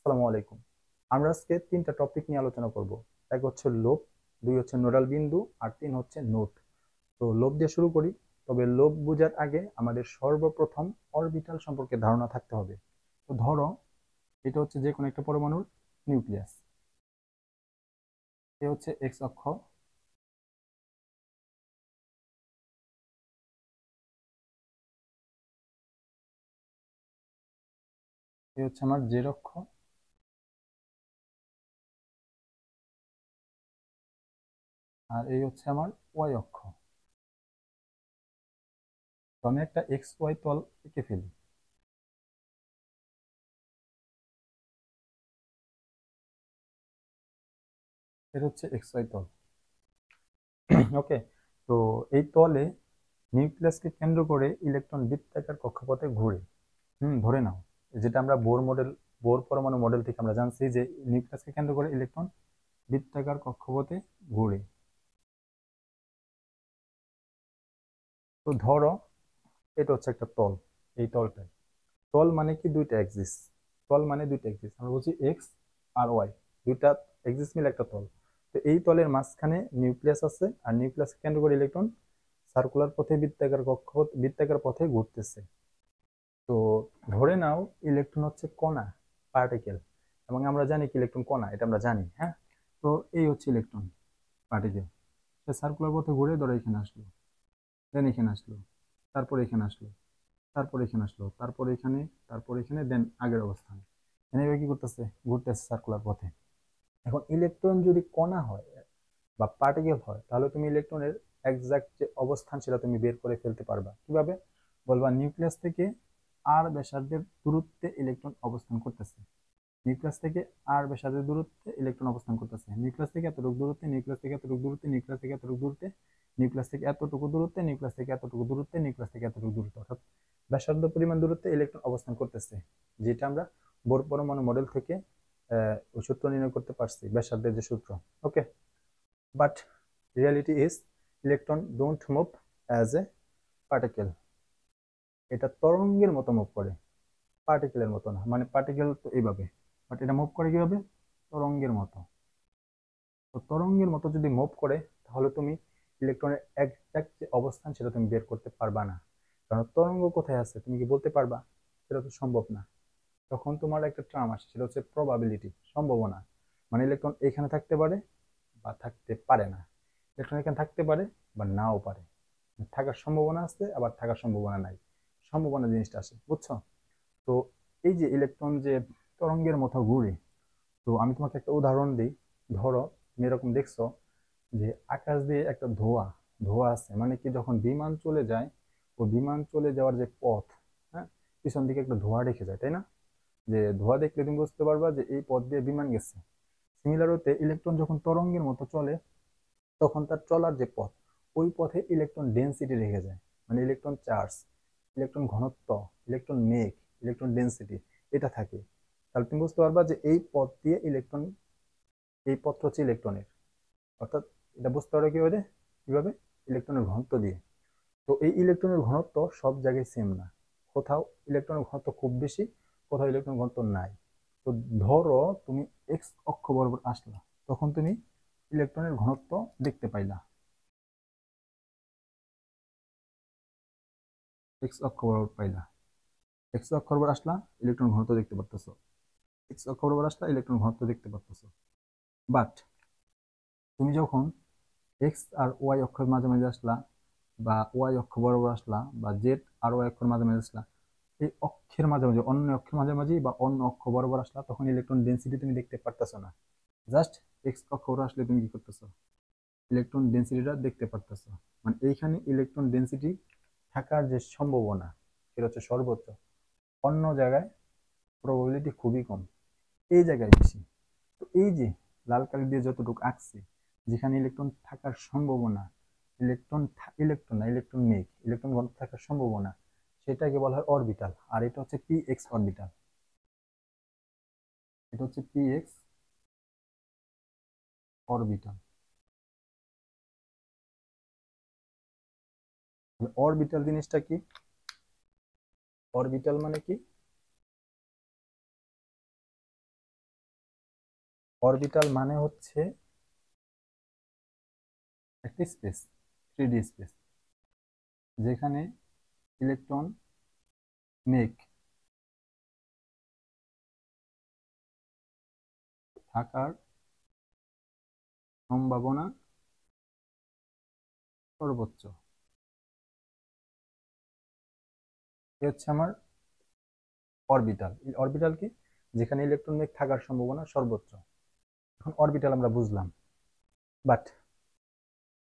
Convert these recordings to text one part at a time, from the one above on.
আসসালামু আলাইকুম। আমরা আজকে তিনটা টপিক নিয়ে আলোচনা করব। এক হচ্ছে লোভ, দুই হচ্ছে নোডাল বিন্দু, আর তিন হচ্ছে নোট। তো লোভ দিয়ে শুরু করি। তবে লোভ বোঝার আগে আমাদের সর্বপ্রথম অরবিটাল সম্পর্কে ধারণা থাকতে হবে। তো ধরো, এটা হচ্ছে যে কোনো একটা পরমাণুর নিউক্লিয়াস। এ হচ্ছে এক্স অক্ষ, এ হচ্ছে আমার জেড অক্ষ, আর এই হচ্ছে আমার ওয়াই অক্ষ। তো আমি একটা এক্স ওয়াই তল এঁকে ফেলি। এটা হচ্ছে এক্স ওয়াই তল। ওকে। তো এই তলে নিউক্লিয়াসকে কেন্দ্র করে ইলেকট্রন বৃত্তাকার কক্ষপথে ঘুরে। ধরে নাও, যেটা আমরা বোর পরমাণু মডেল থেকে আমরা জানছি যে নিউক্লিয়াসকে কেন্দ্র করে ইলেকট্রন বৃত্তাকার কক্ষপথে ঘুরে। তো ধরো, এটা হচ্ছে একটা তল। এই তলটাই তল মানে কি দুইটা অ্যাক্সিস। তল মানে দুইটা অ্যাক্সিস, আমরা বলছি এক্স আর ওয়াই, দুইটা অ্যাক্সিস মিলে একটা তল। তো এই তলের মাঝখানে নিউক্লিয়াস আছে, আর নিউক্লিয়াসকে কেন্দ্র করে ইলেকট্রন সার্কুলার পথে বৃত্তাকার কক্ষপথ বৃত্তাকার পথে ঘুরতেছে। তো ধরে নাও, ইলেকট্রন হচ্ছে কণা, পার্টিকেল। এবং আমরা জানি কি ইলেকট্রন কণা, এটা আমরা জানি, হ্যাঁ। তো এই হচ্ছে ইলেকট্রন পার্টিকেল। সে সার্কুলার পথে ঘুরে ধরো এখানে আসলো, দেন এখানে আসলো, তারপর এখানে আসলো, তারপর এখানে আসলো, তারপর এখানে, তারপর এখানে, দেন আগের অবস্থানে। এভাবে কি করতেছে, ঘুরতেছে সার্কুলার পথে। এখন ইলেকট্রন যদি কণা হয় বা পার্টিকেল হয়, তাহলে তুমি ইলেকট্রনের এক্সাক্ট যে অবস্থান সেটা তুমি বের করে ফেলতে পারবা কিভাবে। বলবা নিউক্লিয়াস থেকে আর ব্যাসার্ধের দূরত্বে ইলেকট্রন অবস্থান করতেছে। নিউক্লিয়াস থেকে আর ব্যাসার্ধের দূরত্বে ইলেকট্রন অবস্থান করতেছে। নিউক্লিয়াস থেকে এতটুকু দূরত্বে, নিউক্লিয়াস থেকে এতটুকু দূরত্বে, নিউক্লিয়াস থেকে এতটুকু দূরত্বে, নিউক্লিয়াস থেকে এতটুকু দূরত্বে, নিউক্লিয়াস থেকে এতটুকু দূরত্বে, নিউক্লিয়াস থেকে এতটুকু দূরত্বে, অর্থাৎ ব্যাসার্ধ পরিমাণ দূরত্বে ইলেকট্রন অবস্থান করতেছে। যেটা আমরা বোর পরমাণু মডেল থেকে ওই সূত্র নির্ণয় করতে পারছি, ব্যাসার্ধের যে সূত্র। Okay. But reality is electron don't move as a particle. এটা তরঙ্গের মতো মুভ করে, পার্টিকেলের মতো না। মানে পার্টিকেল তো এইভাবে, বাট এটা মুভ করে কিভাবে, তরঙ্গের মতো। তো তরঙ্গের মতো যদি মুভ করে, তাহলে তুমি ইলেকট্রনের একজ্যাক্ট যে অবস্থান সেটা তুমি বের করতে পারবা না। কারণ তরঙ্গ কোথায় আছে তুমি কি বলতে পারবা? সেটা তো সম্ভব না। তখন তোমার একটা টার্ম আসে, সেটা হচ্ছে প্রবাবিলিটি, সম্ভাবনা। মানে ইলেকট্রন এখানে থাকতে পারে বা থাকতে পারে না। ইলেকট্রন এখানে থাকতে পারে বা নাও পারে। থাকার সম্ভাবনা আছে, আবার থাকার সম্ভাবনা নাই। সম্ভাবনা জিনিসটা আসে, বুঝছো? তো এই যে ইলেকট্রন যে তরঙ্গের মতো ঘুরে, তো আমি তোমাকে একটা উদাহরণ দিই। ধরো, তুমি এরকম দেখছো যে আকাশ দিয়ে একটা ধোঁয়া ধোঁয়া আছে, মানে কি যখন বিমান চলে যায়, ও বিমান চলে যাওয়ার যে পথ, হ্যাঁ, পিছন দিকে একটা ধোঁয়া রেখে যায়, তাই না? যে ধোঁয়া দেখলে তুমি বুঝতে পারবা যে এই পথ দিয়ে বিমান গেছে। সিমিলার হতে ইলেকট্রন যখন তরঙ্গের মতো চলে, তখন তার চলার যে পথ, ওই পথে ইলেকট্রন ডেন্সিটি রেখে যায়। মানে ইলেকট্রন চার্জ, ইলেকট্রন ঘনত্ব, ইলেকট্রন মেঘ, ইলেকট্রন ডেন্সিটি, এটা থাকে। তাহলে তুমি বুঝতে পারবা যে এই পথ দিয়ে ইলেকট্রন, এই পথটা হচ্ছে ইলেকট্রনের। অর্থাৎ এটা বুঝতে পারো কিভাবে, কিভাবে ইলেকট্রনের ঘনত্ব দিয়ে। তো এই ইলেকট্রনের ঘনত্ব সব জায়গায় সেম না। কোথাও ইলেকট্রনের ঘনত্ব খুব বেশি, কোথাও ইলেকট্রন ঘনত্ব নাই। তো ধরো তুমি এক্স অক্ষ বরাবর আসলা, তখন তুমি ইলেকট্রনের ঘনত্ব দেখতে পাইলা। এক্স অক্ষ বরাবর পাইলা, এক্স অক্ষ বরাবর আসলা, ইলেকট্রন ঘনত্ব দেখতে পারতেছো। এক্স অক্ষ বরাবর আসলা, ইলেকট্রন ঘনত্ব দেখতে পারতেছো। বাট তুমি যখন এক্স আর ওয়াই অক্ষের মাঝামাঝি আসলা, বা ওয়াই অক্ষ বরাবর আসলা, বা জেড আর ওয়াই অক্ষের মাঝামাঝি আসলা, এই অক্ষের মাঝামাঝি, অন্য অক্ষের মাঝামাঝি বা অন্য অক্ষ বরাবর আসলা, তখন ইলেকট্রন ডেন্সিটি তুমি দেখতে পারতেছো না। জাস্ট এক্স অক্ষ বরাবর আসলে তুমি কি করতেছো, ইলেকট্রন ডেন্সিটিটা দেখতে পারতেছো। মানে এইখানে ইলেকট্রন ডেন্সিটি থাকার যে সম্ভাবনা, সেটা হচ্ছে সর্বোচ্চ। অন্য জায়গায় প্রবাবিলিটি খুবই কম, এই জায়গায় বেশি। তো এই যে লাল কালি দিয়ে যতটুকু আঁকছি, যেখানে ইলেকট্রন থাকার সম্ভাবনা, ইলেকট্রন না, ইলেকট্রন মেঘ, ইলেকট্রন ঘনত্ব থাকার সম্ভাবনা, সেটাকে বলা হয় অরবিটাল। আর এটা হচ্ছে পি এক্স অরবিটাল। এটা হচ্ছে পি এক্স অরবিটাল। অরবিটাল জিনিসটা কি? অরবিটাল মানে কি? অরবিটাল মানে হচ্ছে একটা স্পেস, 3D স্পেস, যেখানে ইলেকট্রন মেঘ থাকার সম্ভাবনা সর্বোচ্চ। এ হচ্ছে আমার অরবিটাল। অরবিটাল কি? যেখানে ইলেকট্রন মেঘ থাকার সম্ভাবনা সর্বোচ্চ। এখন অরবিটাল আমরা বুঝলাম, বাট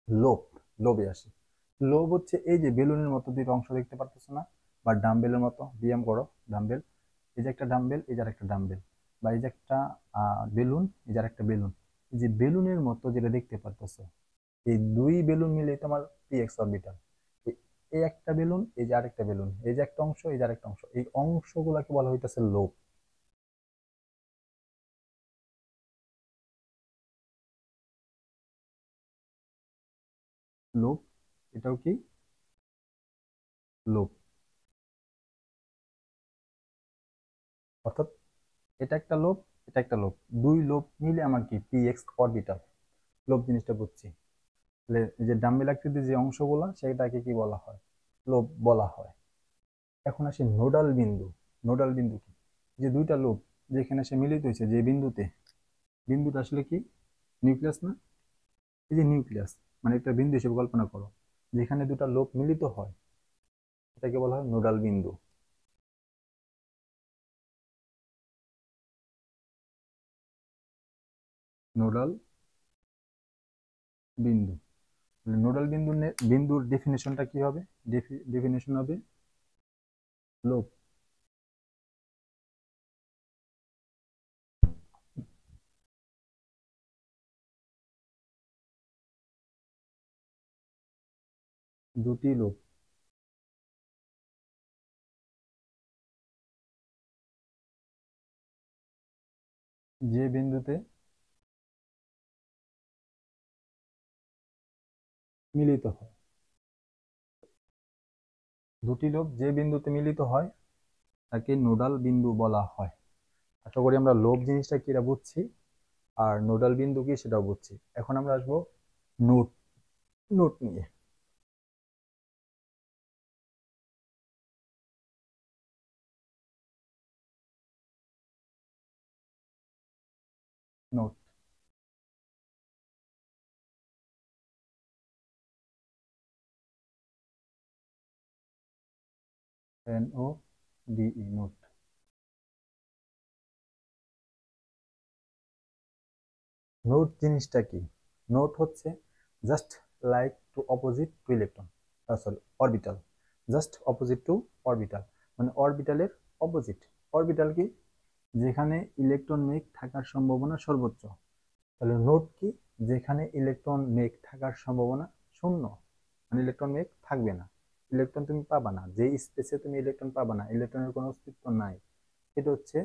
লোব, লোবে আসি। লোব হচ্ছে এই যে বেলুনের মতো দুইটা অংশ দেখতে পারতেছো না, বা ডাম্বেলের মতো, ব্যায়াম করো, ডাম্বেল, এই যে একটা ডাম্বেল, এই যে একটা ডাম্বেল, বা এই যে একটা বেলুন, এই যে একটা বেলুন, এই যে বেলুনের মতো যেটা দেখতে পারতেছো, এই দুই বেলুন মিলে তোমার পি এক্স অরবিটাল। এই একটা বেলুন, এই যে আরেকটা বেলুন, এই যে একটা অংশ, এই যে আরেকটা অংশ, এই অংশগুলোকে বলা হইতেছে লোব। লোব, এটাও কি লোব। অর্থাৎ এটা একটা লোব, এটা একটা লোব, দুই লোব মিলে আমার কি পি এক্স অরবিটাল। লোব জিনিসটা বুঝছি। তাহলে এই যে ডাম্বেল আকৃতির যে অংশগুলো সেটাকে কি বলা হয়? লোব বলা হয়। এখন আসি নোডাল বিন্দু। নোডাল বিন্দু কি? যে দুইটা লোব যেখানে সে মিলিত হয়েছে, যে বিন্দুতে, বিন্দুটা আসলে কি? নিউক্লিয়াস না? এই যে নিউক্লিয়াস, মানে একটা বিন্দু হিসেবে কল্পনা করো, যেখানে দুটা লোব মিলিত হয়, এটাকে বলা হয় নোডাল বিন্দু। নোডাল বিন্দু। নোডাল বিন্দু, বিন্দুর ডেফিনেশনটা কি হবে? ডেফিনেশন হবে লোব। দুটি লোব যে বিন্দুতে মিলিত হয়, দুটি লোব যে বিন্দুতে মিলিত হয় তাকে নোডাল বিন্দু বলা হয়। আশা করি আমরা লোব জিনিসটা কি এটা বুঝছি, আর নোডাল বিন্দু কি সেটাও বুঝছি। এখন আমরা আসবো নোট, নোট নিয়ে। Node, N O D E, node. Node জিনিসটা কি? নোট হচ্ছে just like to opposite to electron, sorry orbital, just opposite to orbital, মানে অরবিটালের অপোজিট। অরবিটাল কি? যেখানে ইলেকট্রন মেঘ থাকার সম্ভাবনা সর্বোচ্চ। তাহলে নোট কি? যেখানে ইলেকট্রন মেঘ থাকার সম্ভাবনা শূন্য, মানে ইলেকট্রন মেঘ থাকবে না, ইলেকট্রন তুমি পাবা না, যে স্পেসে তুমি ইলেকট্রন পাবা না, ইলেকট্রনের কোনো অস্তিত্ব নাই, এটা হচ্ছে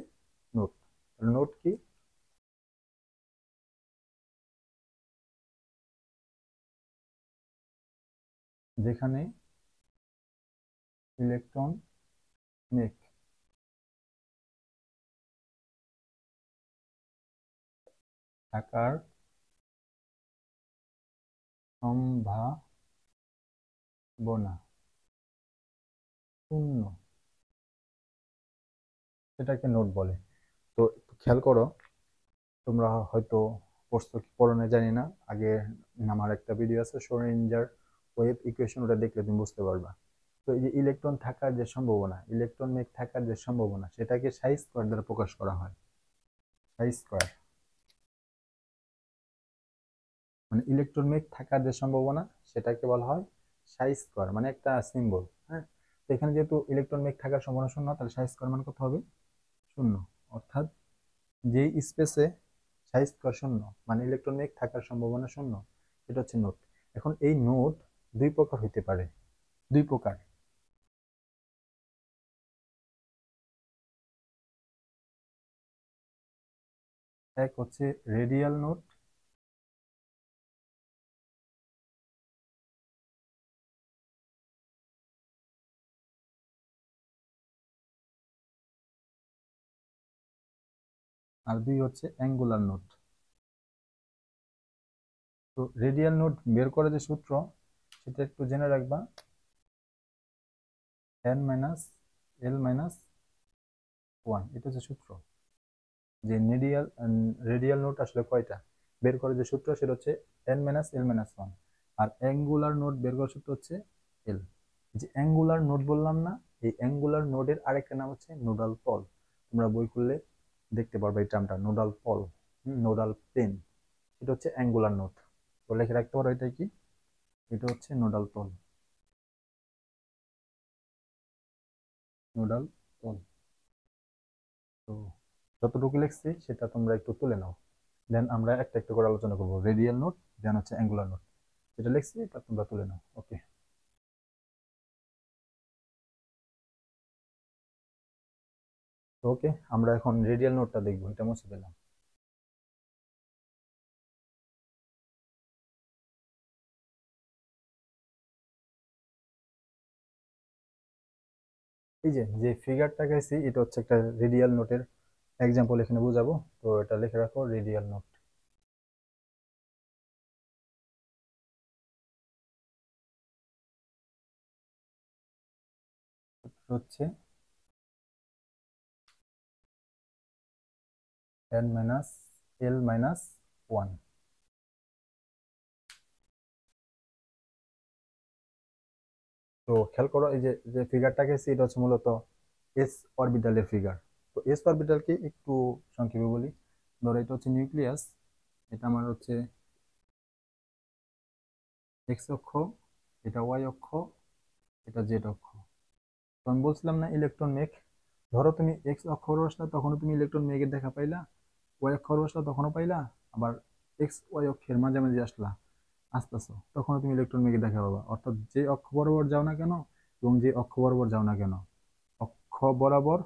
নোট। নোট কি? যেখানে ইলেকট্রন মেঘ থাকার সম্ভাবনা শূন্য, সেটাকে নোট বলে। তো একটু খেয়াল করো, তোমরা হয়তো পড়ছো কি পড়ো না জানি না, আগে আমার একটা ভিডিও আছে শ্রোডিঞ্জার ওয়েভ ইকুয়েশন, ওটা দেখলে তুমি বুঝতে পারবা। তো এই যে ইলেকট্রন থাকার যে সম্ভাবনা, ইলেকট্রন মেঘ থাকার যে সম্ভাবনা, সেটাকে সাই স্কোয়ার দ্বারা প্রকাশ করা হয়। সাই স্কোয়ার, মানে ইলেকট্রন মেঘ থাকার যে সম্ভাবনা সেটাকে বলা হয় সাই স্কোয়ার, মানে একটা সিম্বল। হ্যাঁ, তো এখানে যেহেতু ইলেকট্রন মেঘ থাকার সম্ভাবনা শূন্য, তাহলে সাই স্কোয়ার মান কত হবে? শূন্য। অর্থাৎ যেই স্পেসে সাই স্কোয়ার শূন্য, মানে ইলেকট্রন মেঘ থাকার সম্ভাবনা শূন্য, এটা হচ্ছে নোট। এখন এই নোট দুই প্রকার হইতে পারে, দুই প্রকার। এক হচ্ছে রেডিয়াল নোট, আর দুই হচ্ছে অ্যাঙ্গুলার নোট। তো রেডিয়াল নোট বের করে যে সূত্র সেটা একটু জেনে রাখবা, n minus L minus one, এটা হচ্ছে সূত্র। যে রেডিয়াল নোট আসলে কয়টা বের করে যে সূত্র সেটা হচ্ছে n minus L minus one. আর অ্যাঙ্গুলার নোট বের করার সূত্র হচ্ছে এল। যে অ্যাঙ্গুলার নোট বললাম না, এই অ্যাঙ্গুলার নোটের আরেকটা নাম হচ্ছে নোডাল তল। তোমরা বই খুললে দেখতে পারবে এই টার্মটা, নোডাল তল, নোডাল প্লেন। এটা হচ্ছে অ্যাঙ্গুলার নোট। তো লিখে রাখতে পারো এটা কি, এটা হচ্ছে নোডাল তল, নোডাল তল। তো যতটুকু লিখছি সেটা তোমরা একটু তুলে নাও, দেন আমরা একটা একটা করে আলোচনা করবো। রেডিয়াল নোট, দেন হচ্ছে অ্যাঙ্গুলার নোট, যেটা লিখছি এটা তোমরা তুলে নাও। ওকে, ওকে, আমরা এখন রেডিয়াল নোটটা দেখবো, এটা মুছে দিলাম। এই যে যে ফিগারটা গেছি এটা হচ্ছে একটা রেডিয়াল নোটের এক্সাম্পল, এখানে বুঝাবো। তো এটা লিখে রাখো, রেডিয়াল নোট হচ্ছে n minus L minus one. তো খেয়াল করো, এই যে যে ফিগারটা গেছি এটা হচ্ছে মূলত এস অরবিটালের ফিগার। তো এস অরবিটালকে একটু সংক্ষেপে বলি। ধরো এটা হচ্ছে নিউক্লিয়াস, এটা আমার হচ্ছে এক্স অক্ষ, এটা ওয়াই অক্ষ, এটা জেড অক্ষ। তো আমি বলছিলাম না ইলেকট্রন মেঘ, ধরো তুমি এক্স অক্ষ বসলা তখনও তুমি ইলেকট্রন মেঘের দেখা পাইলা, ওয়াই অক্ষ বসলা তখনও পাইলা, আবার এক্স ওয়াই অক্ষের মাঝামাঝি আসলা আসতেছো তখনও তুমি ইলেকট্রন মেঘের দেখা পাবা। অর্থাৎ যে অক্ষ বরাবর যাও না কেন এবং যে অক্ষ বরাবর যাও না কেন, অক্ষ বরাবর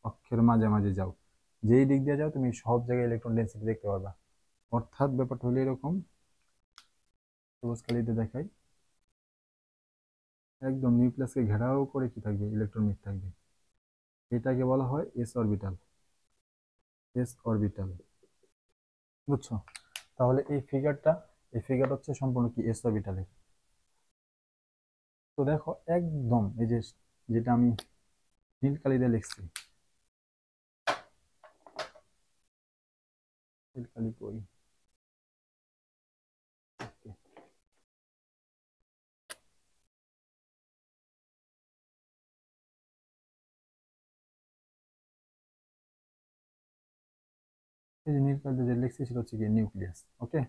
অক্ষের মাঝামাঝি যাও, যেই দিক দিয়ে যাও তুমি সব জায়গায় ইলেকট্রন ডেন্সিটি দেখতে পারবা। অর্থাৎ ব্যাপারটা হলো এরকম, সবুজ কালিতে দেখাই, একদম নিউক্লিয়াসকে ঘেরাও করে কি থাকবে, ইলেকট্রন মেঘ থাকবে। এটাকে বলা হয় এস অরবিটাল, এস অরবিটাল। বুঝছো? তাহলে এই ফিগার হচ্ছে সম্পূর্ণ কি এস অরবিটালের। তো দেখো একদম এই যে যেটা আমি নীল কালি দিয়ে লিখছি, নীল কালি কই, Okay, এই যে নীল কালি দিয়ে যে লিখছি সেটা হচ্ছে কি নিউক্লিয়াস। ওকে,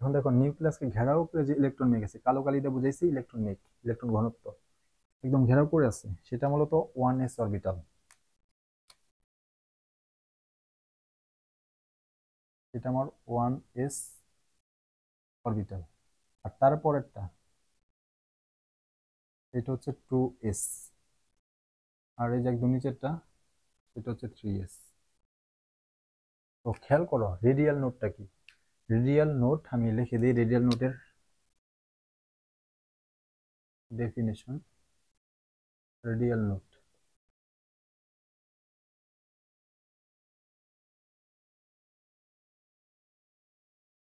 এখন দেখো নিউক্লিয়াসকে ঘেরাও করে যে ইলেকট্রন মেঘ আছে, কালো কালি দিয়ে বুঝাইছি ইলেকট্রন মেঘ, ইলেকট্রন ঘনত্ব একদম ঘেরাও করে আছে, সেটা মূলত ওয়ান এস অরবিটাল। এটা আমার ওয়ান এস অরবিটাল। আর তারপরেরটা এটা হচ্ছে টু এস। আর এই যে একদম নিচেরটা এটা হচ্ছে থ্রি এস। তো খেয়াল করো রেডিয়াল নোটটা কি। রেডিয়াল নোট আমি লিখে দিই, রেডিয়াল নোটের ডেফিনেশন। রেডিয়াল নোট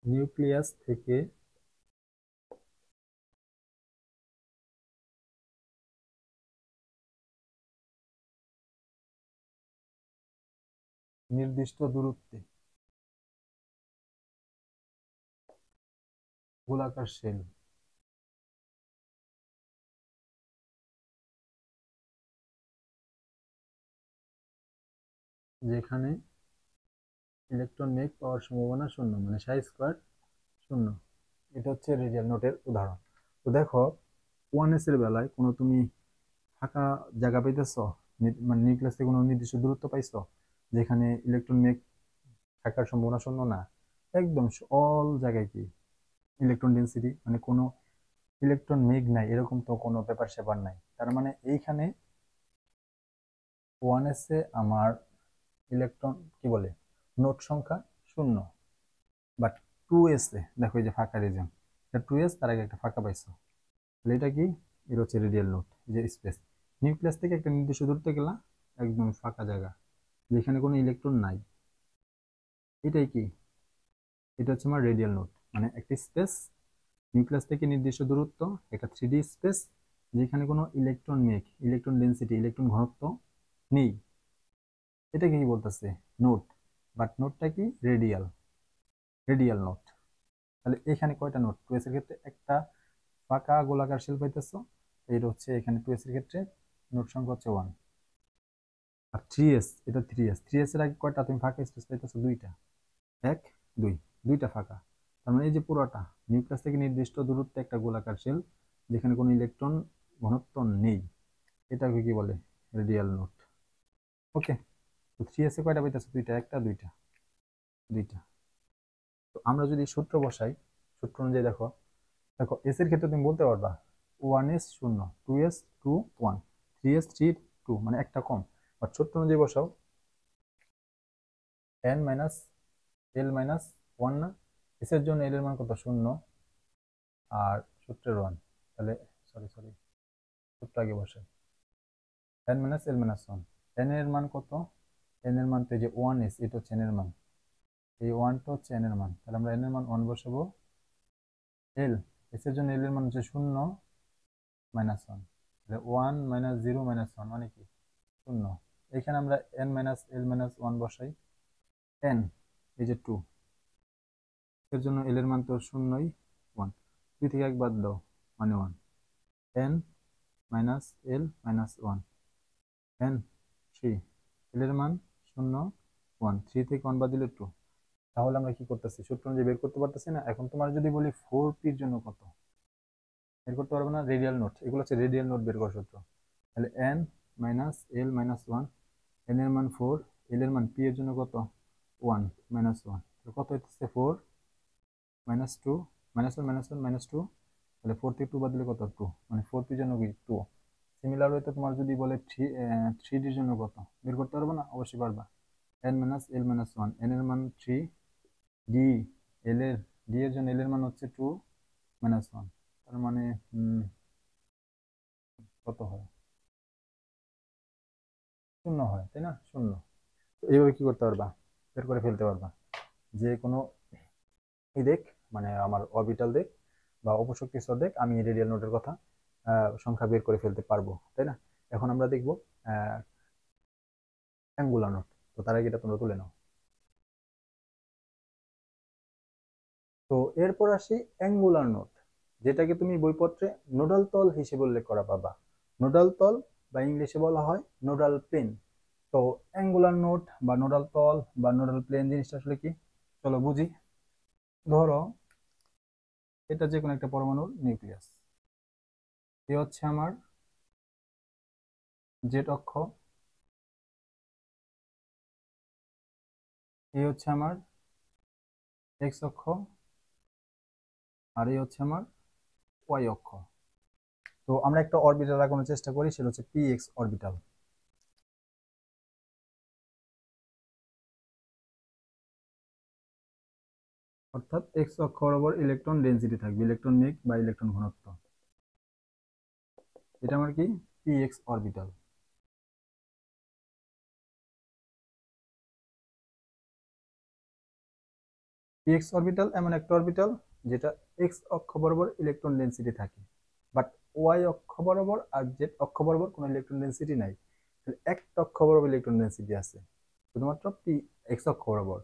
নিউক্লিয়াস থেকে নির্দিষ্ট দূরত্বে গোলাকার শেল, যেখানে ইলেকট্রন মেঘ পাওয়ার সম্ভাবনা শূন্য, মানে সাই স্কোয়ার শূন্য। এটা হচ্ছে রেডিয়াল নোটের উদাহরণ। তো দেখো ওয়ান এস এর বেলায় কোনো তুমি ফাঁকা জায়গা পাইতেছো, মানে নিউক্লিয়াস থেকে কোনো নির্দিষ্ট দূরত্ব পাইছো যেখানে ইলেকট্রন মেঘ থাকার সম্ভাবনা শূন্য না, একদম অল জায়গায় কি ইলেকট্রন ডেন্সিটি, মানে কোনো ইলেকট্রন মেঘ নাই এরকম তো কোনো ব্যাপার স্যাপার নাই। তার মানে এইখানে ওয়ান এস এ আমার ইলেকট্রন কি বলে নোট সংখ্যা শূন্য। বাট টু এস এ দেখো এই যে ফাঁকা রিজন, এটা টু এস, তার আগে একটা ফাঁকা পাইছো, তাহলে এটা কি, এটা হচ্ছে রেডিয়াল নোট। এই যে স্পেস, নিউক্লিয়াস থেকে একটা নির্দিষ্ট দূরত্বে গেলা, একদম ফাঁকা জায়গা যেখানে কোনো ইলেকট্রন নাই, এটাই কি, এটা হচ্ছে আমার রেডিয়াল নোট। মানে একটি স্পেস নিউক্লিয়াস থেকে নির্দিষ্ট দূরত্ব, একটা 3D স্পেস যেখানে কোনো ইলেকট্রন মেঘ, ইলেকট্রন ডেনসিটি, ইলেকট্রন ঘনত্ব নেই, এটাকে কি বলতেছে? নোড। বাট নোডটা কি? Radial, radial node. তাহলে এখানে কয়টা নোড? 2s এর ক্ষেত্রে একটা ফাঁকা গোলাকার শেল পাইতেছো, এটা হচ্ছে এখানে 2s এর ক্ষেত্রে নোড সংখ্যা হচ্ছে 1। আর 3s, এটা 3s এর আগে কয়টা তুমি ফাঁকা স্পেস পাইতেছো? দুইটা, 1 2, দুইটা ফাঁকা। তার মানে এই যে পুরোটা নিউক্লিয়াস থেকে নির্দিষ্ট দূরত্বে একটা গোলাকার শেল যেখানে কোনো ইলেকট্রন ঘনত্ব নেই, এটাকে কি বলে? Radial node. ওকে, তো 3s এ কয়টা পাইতেছো? দুইটা, একটা দুইটা, দুইটা। তো আমরা যদি সূত্র বসাই, সূত্র অনুযায়ী দেখো, দেখো এস এর ক্ষেত্রে তুমি বলতে পারবা 1s 0, 2s 2 1, 3s 3 2, মানে একটা কম। বাট সূত্র অনুযায়ী বসাও, n মাইনাস এল মাইনাস 1 না? এস এর জন্য এল এর মান কত? 0 আর সূত্রের 1। তাহলে সরি সরি, সূত্র আগে বসাই, n minus L minus 1। n এর মান কত? n এর মান তো এই যে 1s, এটা হচ্ছে n এর মান, এই 1টা হচ্ছে n এর মান। তাহলে আমরা n এর মান 1 বসাবো। এল, এস এর জন্য এল এর মান হচ্ছে 0 মাইনাস 1, তাহলে 1 মাইনাস 0 মাইনাস 1 মানে কি? 0। এখানে আমরা n মাইনাস এল মাইনাস 1 বসাই। n এই যে 2, এর জন্য এল এর মান তো 0ই, 1, 2 থেকে 1 বাদ দাও মানে 1। n minus L minus 1, n 3, এল এর মান 0 1, 3 থেকে 1 বাদ দিলে 2। তাহলে আমরা কি করতেছি? সূত্র অনুযায়ী বের করতে পারতেছি না। এখন তোমার যদি বলি 4p এর জন্য কত, বের করতে পারবে না? রেডিয়াল নোট, এগুলো হচ্ছে রেডিয়াল নোট বের করার সূত্র। তাহলে n minus L minus 1, n এর মান 4, এল এর মান p এর জন্য কত? 1 মাইনাস 1, কত হইতেছে? 4 মাইনাস 2, মাইনাস 1 মাইনাস 1 মাইনাস 2, তাহলে 4 থেকে 2 বাদ দিলে কত? 2, মানে 4p এর জন্য কি? 2। সিমিলার হইতে তোমার যদি বলে 3d এর জন্য কত, বের করতে পারবে না? অবশ্যই পারবা। n minus L minus 1, n এর মান 3, d, এল এর, d এর জন্য এল এর মান হচ্ছে 2 মাইনাস 1, তার মানে কত হয়? 0 হয়, তাই না? 0। এইভাবে কি করতে পারবা? বের করে ফেলতে পারবা যে কোনো দেখ, মানে আমার অরবিটাল দেখ বা অপশক্তি স্তর দেখ, আমি রেডিয়াল নোটের কথা সংখ্যা বের করে ফেলতে পারবো, তাই না? এখন আমরা দেখবো অ্যাঙ্গুলার নোট। তো তার আগে এটা তোমরা তুলে নাও। তো এরপর আসি অ্যাঙ্গুলার নোট, যেটাকে তুমি বইপত্রে নোডাল তল হিসেবে উল্লেখ করা পাবা। নোডাল তল বা ইংলিশে বলা হয় নোডাল প্লেন। তো অ্যাঙ্গুলার নোট বা নোডাল তল বা নোডাল প্লেন জিনিসটা আসলে কি? চলো বুঝি। ধরো এটা যে কোনো একটা পরমাণুর নিউক্লিয়াস, এ হচ্ছে আমার জেড অক্ষ, এই হচ্ছে আমার এক্স অক্ষ, আর এই হচ্ছে আমার ওয়াই অক্ষ। তো আমরা একটা অরবিটাল আঁকানোর চেষ্টা করি, সেটা হচ্ছে পি এক্স অরবিটাল। অর্থাৎ এক্স অক্ষ বরাবর ইলেকট্রন ডেনসিটি থাকবে, ইলেকট্রন মেঘ বা ইলেকট্রন ঘনত্ব। এটা আমার কি? P x orbital. P x orbital এমন একটা অরবিটাল যেটা এক্স অক্ষ বরাবর ইলেকট্রন ডেনসিটি থাকে, বাট ওয়াই অক্ষ বরাবর আর জেড অক্ষ বরাবর কোনো ইলেকট্রন ডেনসিটি নাই। একটা অক্ষ বরাবর ইলেকট্রন ডেনসিটি আছে শুধুমাত্র পি এক্স অক্ষ বরাবর,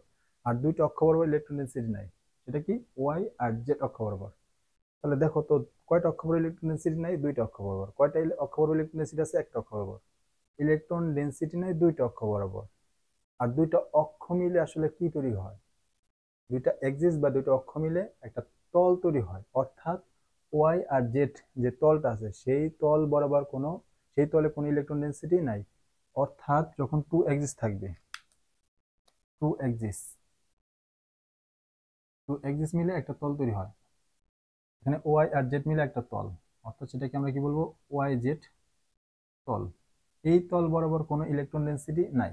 আর দুইটা অক্ষ বরাবর ইলেকট্রন ডেনসিটি নাই, সেটা কি? ওয়াই আর জেড অক্ষ বরাবর। তাহলে দেখো তো, কয়টা অক্ষ বরাবর ইলেকট্রন ডেনসিটি নাই? দুইটা অক্ষ বরাবর। কয়টা অক্ষ বরাবর ইলেকট্রন ডেনসিটি আছে? একটা অক্ষ বরাবর। ইলেকট্রন ডেনসিটি নাই দুইটা অক্ষ বরাবর। আর দুইটা অক্ষ মিলে আসলে কি তৈরি হয়? দুইটা এক্সিস বা দুইটা অক্ষ মিলে একটা তল তৈরি হয়। অর্থাৎ ওয়াই আর জেড যে তলটা আছে, সেই তল বরাবর কোনো, সেই তলে কোনো ইলেকট্রন ডেনসিটি নাই। অর্থাৎ যখন টু এক্সিস থাকবে, টু এক্সিস, টু এক্সিস মিলে একটা তল তৈরি হয়, এখানে ওয়াই আর জেড মিলে একটা তল, অর্থাৎ সেটাকে আমরা কি বলবো? ওয়াই জেড তল। এই তল বরাবর কোনো ইলেকট্রন ডেনসিটি নাই।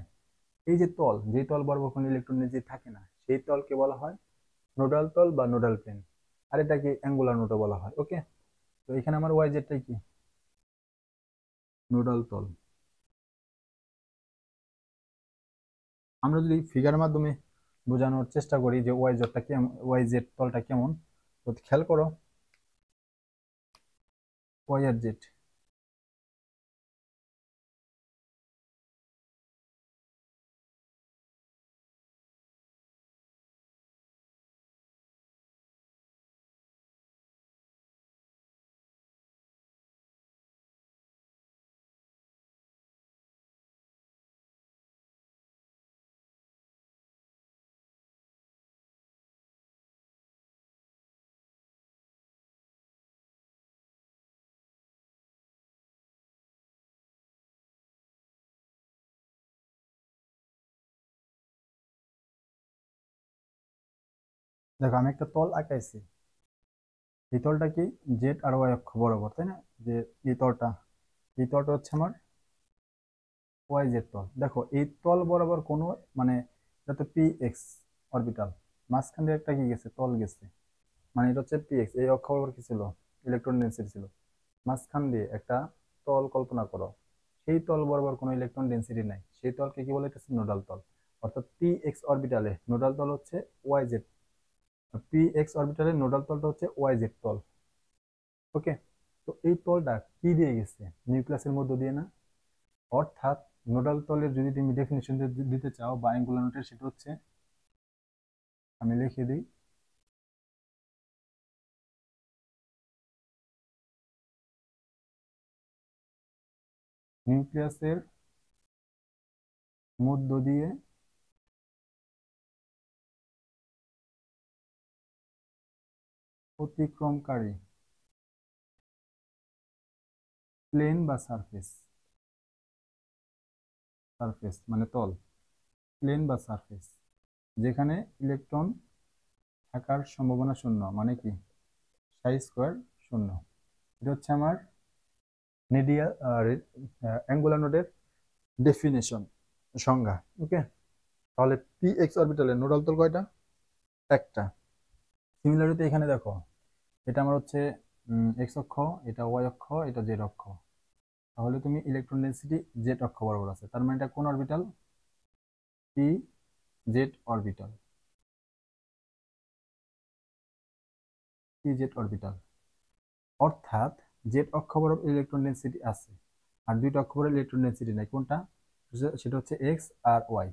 এই যে তল, যে তল বরাবর কোনো ইলেকট্রন ডেনসিটি থাকে না, সেই তলকে বলা হয় নোডাল তল বা নোডাল প্লেন। আর এটাকে অ্যাঙ্গুলার নোটও বলা হয়। ওকে, তো এখানে আমার ওয়াই জেডটাই কি? নোডাল তল। আমরা যদি ফিগারের মাধ্যমে বোঝানোর চেষ্টা করি যে ওয়াই জেডটা কেমন, ওয়াই জেড তলটা কেমন। তো খেয়াল করো ওয়াই আর জেড, দেখো আমি একটা তল আঁকাইছি। এই তলটা কি জেড আর ওয়াই অক্ষ বরাবর, তাই না? যে এই তলটা, এই তলটা হচ্ছে আমার ওয়াই জেড তল। দেখো এই তল বরাবর কোনো মানে এটা তো পি এক্স অরবিটাল, মাঝখান দিয়ে একটা কি গেছে, তল গেছে, মানে এটা হচ্ছে পি এক্স। এই অক্ষ বরাবর কি ছিল, ইলেকট্রন ডেন্সিটি ছিল। মাঝখান দিয়ে একটা তল কল্পনা করো, সেই তল বরাবর কোনো ইলেকট্রন ডেন্সিটি নাই, সেই তলকে কি বলে, এটা নোডাল তল। অর্থাৎ পি এক্স অরবিটালে নোডাল তল হচ্ছে ওয়াই জেড, পি এক্স অরবিটালে নোডাল তলটা হচ্ছে ওয়াই জেড তল। ওকে, তো এই তলটা কি দিয়ে গেছে, নিউক্লিয়াসের মধ্য দিয়ে না? অর্থাৎ নোডাল তলের যদি তুমি ডেফিনিশন দিতে চাও বা অ্যাঙ্গুলার নোটের, সেটা হচ্ছে, আমি লিখে দিই, নিউক্লিয়াসের মধ্য দিয়ে অতিক্রমকারী প্লেন বা সারফেস, সারফেস মানে তল, প্লেন বা সারফেস যেখানে ইলেকট্রন থাকার সম্ভাবনা শূন্য, মানে কি সাই স্কোয়ার শূন্য। এটা হচ্ছে আমার মিডিয়া অ্যাঙ্গুলার নোডের ডেফিনেশন, সংজ্ঞা। ওকে, তাহলে পি এক্স অরবিটালের নোডাল তল কয়টা? একটা। সিমিলারিটি এখানে দেখো, এটা আমার হচ্ছে এক্স অক্ষ, এটা ওয়াই অক্ষ, এটা জেড অক্ষ। তাহলে তুমি ইলেকট্রন ডেন্সিটি জেড অক্ষ বরাবর আছে, তার মানে এটা কোন orbital, P Z orbital, P Z orbital. অর্থাৎ জেড অক্ষ বরাবর ইলেকট্রন ডেন্সিটি আছে, আর দুইটা অক্ষ বরাবর ইলেকট্রন ডেন্সিটি নাই। কোনটা? সেটা হচ্ছে এক্স আর ওয়াই।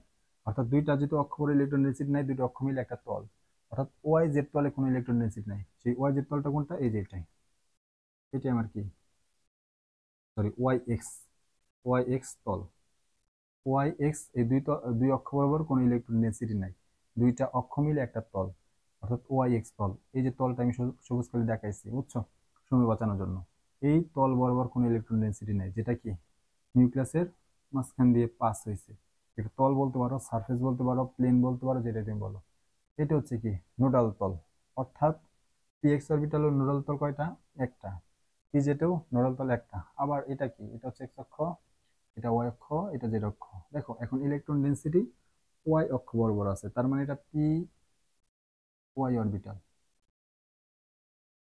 অর্থাৎ দুইটা যেহেতু অক্ষ বরাবর ইলেকট্রন ডেন্সিটি নাই, দুটো অক্ষ মিলে একটা তল। অর্থাৎ ওয়াই জেড তলে কোনো ইলেকট্রন ডেন্সিটি নাই। সেই ওয়াই জেড তলটা কোনটা, এই যে এটাই, এটাই আমার কি, sorry Y X, Y X তল। ওয়াই এক্স এই দুই অক্ষ বরাবর কোনো ইলেকট্রন ডেন্সিটি নাই, দুইটা অক্ষ মিলে একটা তল, অর্থাৎ ওয়াই এক্স তল। এই যে তলটা আমি সবুজ কালি দেখাইছি, বুঝছো, সময় বাঁচানোর জন্য। এই তল বরাবর কোনো ইলেকট্রন ডেন্সিটি নেই, যেটা কি নিউক্লিয়াসের মাঝখান দিয়ে পাস হয়েছে। এটা তল বলতে পারো, সারফেস বলতে পারো, প্লেন বলতে পারো, যেটা তুমি বলো। এটা হচ্ছে কি নোডাল তল। অর্থাৎ পি এক্স অরবিটালের নোডাল তল কয়টা? একটা। পি জেটেও নোডাল তল একটা। আবার এটা কি, এটা হচ্ছে এক্স অক্ষ, এটা ওয়াই অক্ষ, এটা জেড অক্ষ। দেখো এখন ইলেকট্রন ডেন্সিটি ওয়াই অক্ষ বরাবর আছে, তার মানে এটা P Y orbital,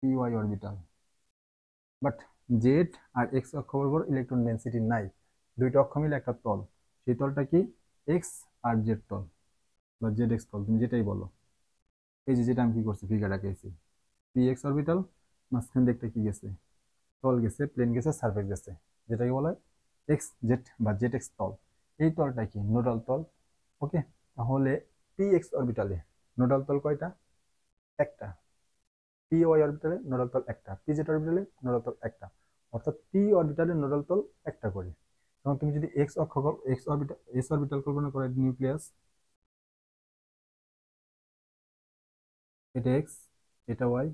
P Y orbital. But Z আর এক্স অক্ষ বরাবর ইলেকট্রন ডেন্সিটি নাই, দুইটা অক্ষ মিলে একটা তল। সেই তলটা কি, এক্স আর জেড তল বা জেড এক্স তল, তুমি যেটাই বলো। এই যে যেটা আমি কি করছি, ফিগার আঁকেছি, পি এক্স অরবিটাল, মাঝখান দিয়ে একটা কি গেছে, তল গেছে, প্লেন গেছে, সারফেস গেছে, যেটাকে বলা হয় এক্স জেড বা জেড এক্স তল। এই তলটা কি নোডাল তল। ওকে, তাহলে পি এক্স অরবিটালে নোডাল তল কয়টা? একটা। পি ওয়াই অরবিটালে নোডাল তল একটা, পি জেড অরবিটালে নোডাল তল একটা। অর্থাৎ পি অরবিটালে নোডাল তল একটা করে। এবং তুমি যদি এক্স অক্ষ, এক্স অরবিটাল, এস অরবিটাল কল্পনা করো, নিউক্লিয়াস, এটা এক্স, এটা ওয়াই,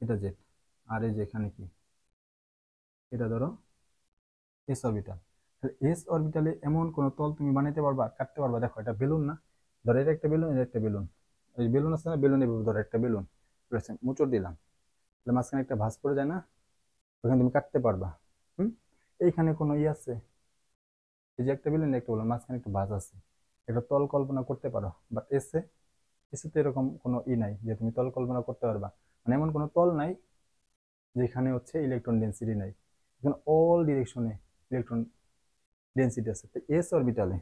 এটা জেড, আর এই যে এখানে কি, এটা ধরো এস অরবিটাল। তাহলে এস অরবিটালে এমন কোন তল তুমি বানাইতে পারবা, কাটতে পারবা। দেখো এটা বেলুন না, ধরো এটা একটা বেলুন, এটা একটা বেলুন, এই বেলুন আছে না, বেলুন এভাবে ধরো একটা বেলুন, মোচড় দিলাম, তাহলে মাঝখানে একটা ভাঁজ পড়ে যায় না, ওখানে তুমি কাটতে পারবা। হুম, এইখানে কোনো ই আছে, এই যে একটা বেলুন, একটা বেলুন, মাঝখানে একটা ভাঁজ আছে, এটা তল কল্পনা করতে পারো। বাট এসে, এসে তো এরকম কোনো ই নাই যে তুমি তল কল্পনা করতে পারবা, মানে এমন কোনো তল নাই যেখানে হচ্ছে ইলেকট্রন ডেন্সিটি নাই। এখানে অল ডিরেকশনে ইলেকট্রন ডেন্সিটি আছে। তো এস অরবিটালে,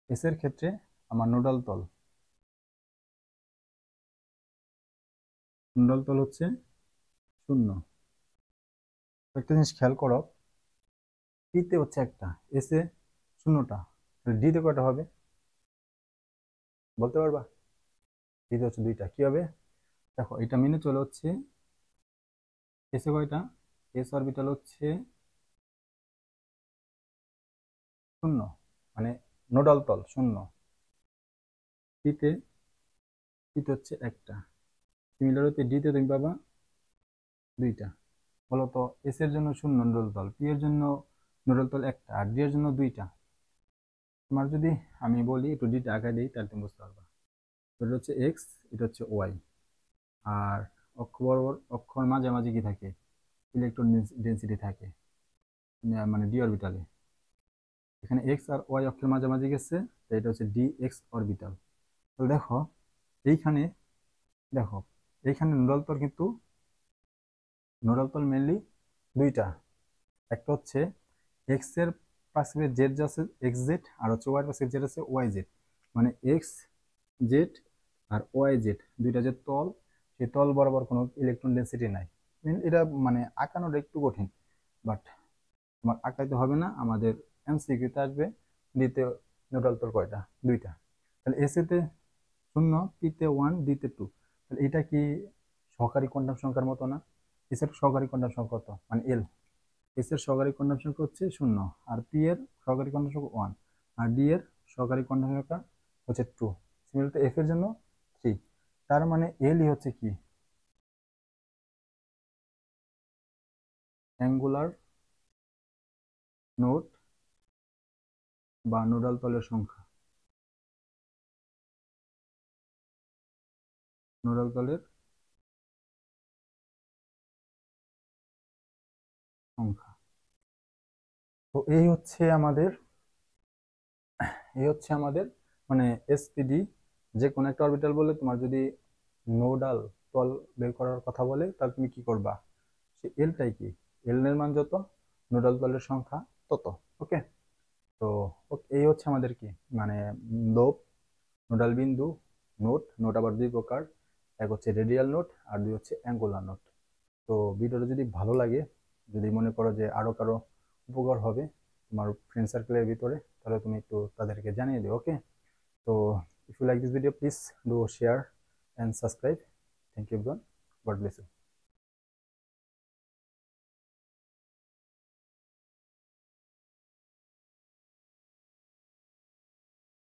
এস এর ক্ষেত্রে আমার নোডাল তল নোডাল তল হচ্ছে 0। একটা জিনিস খেয়াল করো, পিতে হচ্ছে একটা, এসে 0টা, ডিতে কয়টা হবে বলতে পারবা? ডিতে হচ্ছে 2টা, কি হবে? দেখো এটা মেনে চলে হচ্ছে এসে কয়টা, এস অরবিটাল হচ্ছে 0, মানে নোডাল তল 0। পিতে পিতে হচ্ছে একটা, সিমিলার হচ্ছে ডিতে তুমি পাবা 2টা। বলতো এস এর জন্য 0 নোডাল তল, পি এর জন্য নোডাল তল একটা, আর ডি এর জন্য 2টা। তোমার যদি আমি বলি একটু ডিটা আঁকা দিই তাহলে তুমি বুঝতে পারবা। এটা হচ্ছে এক্স, এটা হচ্ছে ওয়াই, আর অক্ষ বরাবর অক্ষর মাঝামাঝি কি থাকে, ইলেকট্রন ডেন্সিটি থাকে, মানে ডি অরবিটালে। এখানে এক্স আর ওয়াই অক্ষের মাঝামাঝি গেছে, তো এটা হচ্ছে ডি এক্স অরবিটাল। তো দেখো এইখানে, দেখো এইখানে নোডাল তল কিন্তু, নোডাল তল মেনলি 2টা। একটা হচ্ছে এক্স এর পাশে জেড আছে এক্স জেড, আর হচ্ছে ওয়াই এর পাশে জেড আছে ওয়াই জেড, মানে এক্স জেড আর ওয়াই জেড 2টা যে তল, সেই তল বরাবর কোনো ইলেকট্রন ডেন্সিটি নাই। এটা মানে আঁকানোটা একটু কঠিন, বাট তোমার আঁকাইতে হবে না, আমাদের এমসিকিউতে আসবে। দ্বিতীয় নিউট্রাল তল কয়টা, 2টা। তাহলে এসিতে 0, পিতে 1, ডিতে 2। তাহলে এটা কি সহকারী কোয়ান্টাম সংখ্যার মতো না? এসের সহকারী কোয়ান্টাম সংখ্যা কত, মানে এল। এস এর সহকারী কোয়ান্টাম সংখ্যা হচ্ছে 0, আর পি এর সহকারী কোয়ান্টাম সংখ্যা 1, আর ডি এর সহকারী কোয়ান্টাম সংখ্যা হচ্ছে 2। সিমিলারলি এফ এর জন্য 3। তার মানে এলই হচ্ছে কি, অ্যাঙ্গুলার নোড বা নোডাল তলের সংখ্যা, নোডাল তলের সংখ্যা। তো এই হচ্ছে আমাদের মানে এসপিডি। যে কোনো একটা অরবিটাল বলে তোমার যদি নোডাল তল বের করার কথা বলে, তাহলে তুমি কি করবা, সে এলটাই কি, এল এর মান যত, নোডাল তলের সংখ্যা তত। ওকে। তো এই হচ্ছে আমাদের কি, মানে লোব, নোডাল বিন্দু, নোট। নোট আবার 2 প্রকার, এক হচ্ছে রেডিয়াল নোট আর 2 হচ্ছে অ্যাঙ্গুলার নোট। তো ভিডিওটা যদি ভালো লাগে, যদি মনে করো যে আরো কারো উপকার হবে তোমার ফ্রেন্ড সার্কেলের ভিতরে, তাহলে তুমি একটু তাদেরকে জানিয়ে দিও। ওকে। তো if you like this video, please do share and subscribe. Thank you everyone. God bless you.